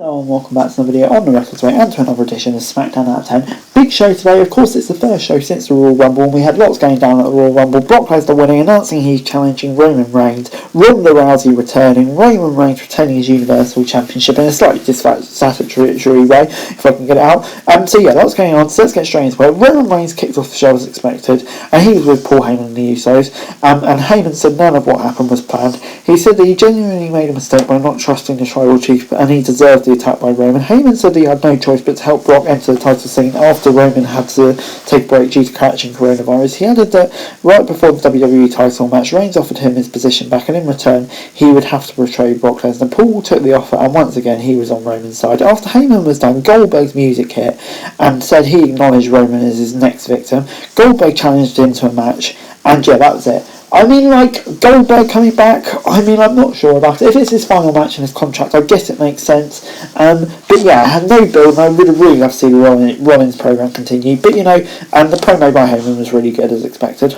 Hello and welcome back to another video on the Wrestling and to another edition of Smackdown Out of 10. Big show today, of course it's the first show since the Royal Rumble and we had lots going down at the Royal Rumble. Brock Lesnar winning, announcing he's challenging Roman Reigns, Ronda Rousey returning, Roman Reigns retaining his Universal Championship in a slightly dissatisfactory way, if I can get it out. So yeah, lots going on, so let's get straight into it. Roman Reigns kicked off the show as expected, and he was with Paul Heyman and the Usos, and Heyman said none of what happened was planned. He said that he genuinely made a mistake by not trusting the tribal chief, and he deserved the attack by Roman. Heyman said he had no choice but to help Brock enter the title scene after Roman had to take a break due to catching coronavirus. He added that right before the WWE title match, Reigns offered him his position back, and in return he would have to betray Brock Lesnar. Paul took the offer, and once again he was on Roman's side. After Heyman was done, Goldberg's music hit and said he acknowledged Roman as his next victim. Goldberg challenged him to a match, and yeah, that was it. I mean, like, Goldberg coming back, I mean, I'm not sure about it. If it's his final match in his contract, I guess it makes sense. But yeah, I had no build, and I would have really loved to see the Rollins program continue. But, you know, the promo by Heyman was really good, as expected.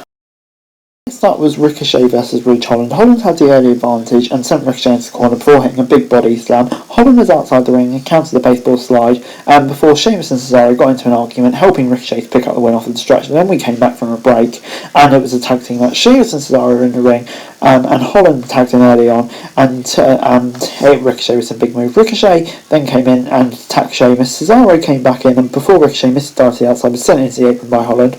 Next up was Ricochet versus Ridge Holland. Holland had the early advantage and sent Ricochet into the corner before hitting a big body slam. Holland was outside the ring and countered the baseball slide before Sheamus and Cesaro got into an argument, helping Ricochet to pick up the win off the distraction. Then we came back from a break and it was a tag team match. Sheamus and Cesaro were in the ring and Holland tagged in early on and hit Ricochet with some big move. Ricochet then came in and attacked Sheamus. Cesaro came back in and before Ricochet missed the dart to the outside was sent into the apron by Holland.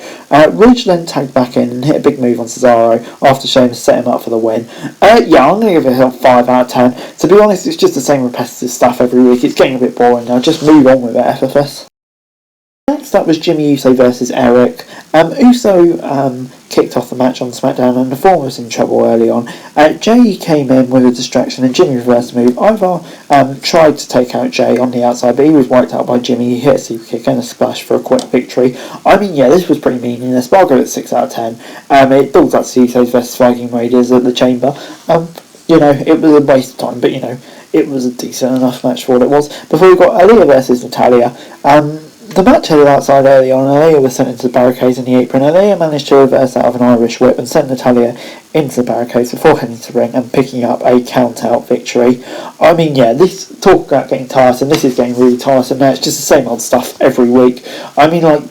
Ridge then tagged back in and hit a big move on Cesaro after Sheamus set him up for the win. Yeah, I'm going to give it a 5 out of 10. To be honest, it's just the same repetitive stuff every week. It's getting a bit boring now. Just move on with it, FFS. Next up was Jimmy Uso versus Eric. Uso kicked off the match on SmackDown and the former was in trouble early on. Jay came in with a distraction and Jimmy reversed the move. Ivar tried to take out Jay on the outside, but he was wiped out by Jimmy. He hit a super kick and a splash for a quick victory. I mean, yeah, this was pretty meaningless, but I'll give it 6 out of 10. It builds up to Usos versus Viking Raiders at the Chamber. You know, it was a waste of time, but you know, it was a decent enough match for what it was. Before we got Aaliyah versus Natalya. The match headed outside early on, and Aaliyah was sent into the barricades in the apron. Aaliyah managed to reverse out of an Irish whip and sent Natalya into the barricades before heading to the ring and picking up a count-out victory. I mean, yeah, this talk about getting tiresome, this is getting really tiresome now. It's just the same old stuff every week. I mean, like,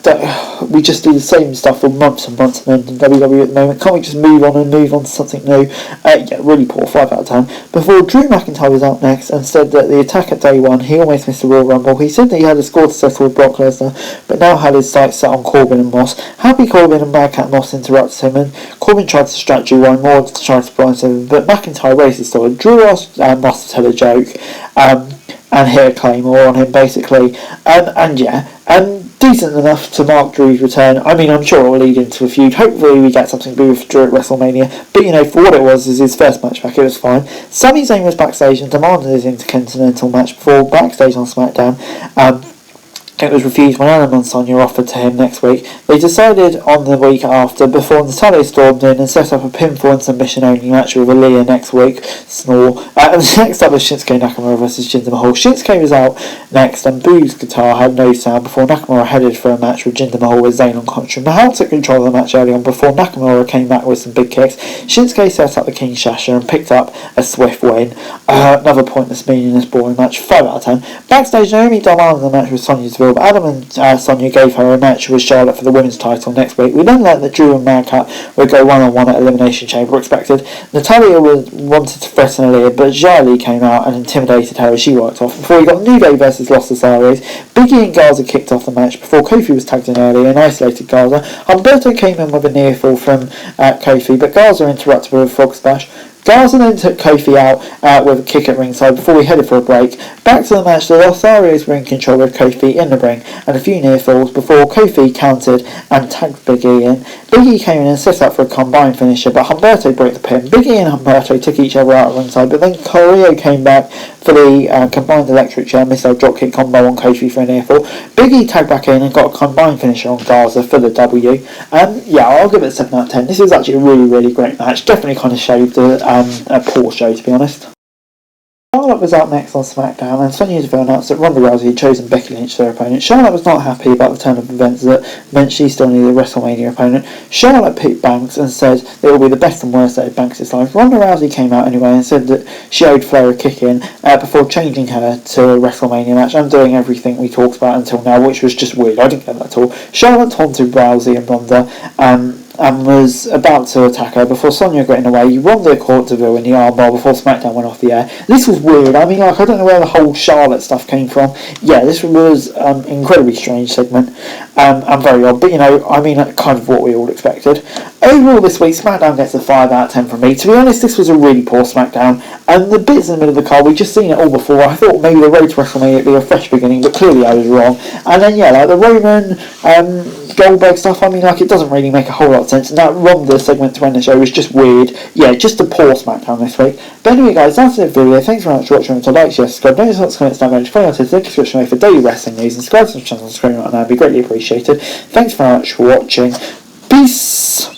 we just do the same stuff for months and months and in WWE at the moment. Can't we just move on to something new? Yeah, really poor, 5 out of 10. Before Drew McIntyre was out next and said that the attack at day one, he almost missed the Royal Rumble. He said that he had a score to settle with Brock Lesnar, but now had his sights set on Corbin and Moss. Happy Corbin and Madcap Moss interrupted him, and Corbin tried to distract Drew more to try to blind him, but McIntyre raised his sword. Drew asked Moss to tell a joke and hit a claymore on him, basically. And yeah, decent enough to mark Drew's return. I mean, I'm sure it will lead into a feud. Hopefully we get something big with Drew at WrestleMania. But, you know, for what it was, is his first match back, it was fine. Sami Zayn was backstage and demanded his Intercontinental match before backstage on SmackDown. It was refused when Adam and Sonya offered to him next week. They decided on the week after before Natalya stormed in and set up a pinfall and submission only match with Aaliyah next week. Snore. And next up was Shinsuke Nakamura versus Jinder Mahal. Shinsuke was out next and Boo's guitar had no sound before Nakamura headed for a match with Jinder Mahal with Zayn on commentary. Mahal took control of the match early on before Nakamura came back with some big kicks. Shinsuke set up the King Shasha and picked up a swift win. Another pointless, meaningless, boring match. 5 out of 10. Backstage, Naomi demanded the match with Sonya Deville, but Adam and Sonya gave her a match with Charlotte for the women's title next week. We then learned that Drew and Madcap would go one-on-one at Elimination Chamber expected. Natalya wanted to threaten Aaliyah, but Xia Li came out and intimidated her as she worked off. Before we got New Day versus Los Cesares, Big E and Garza kicked off the match before Kofi was tagged in early and isolated Garza. Humberto came in with a near fall from Kofi, but Garza interrupted with a frog splash. Garza then took Kofi out with a kick at ringside before we headed for a break. Back to the match, the Lothaриos were in control with Kofi in the ring and a few near falls before Kofi countered and tagged Big E in. Big E came in and set up for a combined finisher, but Humberto broke the pin. Big E and Humberto took each other out of ringside, but then Carrillo came back for the combined electric chair missile dropkick combo on Kofi for a near fall. Big E tagged back in and got a combined finisher on Garza for the W. Yeah, I'll give it a 7 out of 10. This was actually a really, really great match. Definitely kind of showed a poor show, to be honest. Charlotte was up next on SmackDown, and Sonya Deville announced that Ronda Rousey had chosen Becky Lynch as their opponent. Charlotte was not happy about the turn of events that meant she still needed a WrestleMania opponent. Charlotte picked Banks and said it will be the best and worst day of Banks' life. Ronda Rousey came out anyway and said that she owed Flair a kick-in before changing her to a WrestleMania match and doing everything we talked about until now, which was just weird. I didn't get that at all. Charlotte taunted Rousey and Ronda and was about to attack her before Sonya got in the way. Ronda caught Deville in the armbar before SmackDown went off the air. This was weird. I mean, I don't know where the whole Charlotte stuff came from. Yeah, this was an incredibly strange segment and very odd, but kind of what we all expected. Overall this week, SmackDown gets a 5 out of 10 from me. To be honest, this was a really poor SmackDown, and the bits in the middle of the card, we've just seen it all before. I thought maybe the road to WrestleMania would be a fresh beginning, but clearly I was wrong. And then, the Roman Goldberg stuff, it doesn't really make a whole lot of sense, and that Ronda segment to end the show was just weird. Yeah, just a poor SmackDown this week. But anyway, guys, that's the video. Thanks very much for watching. To like, share, subscribe, don't forget to comment down below, follow us, click subscription for daily wrestling news, and subscribe to the channel on the screen right now. It'd be greatly appreciated. Thanks very much for watching. Peace!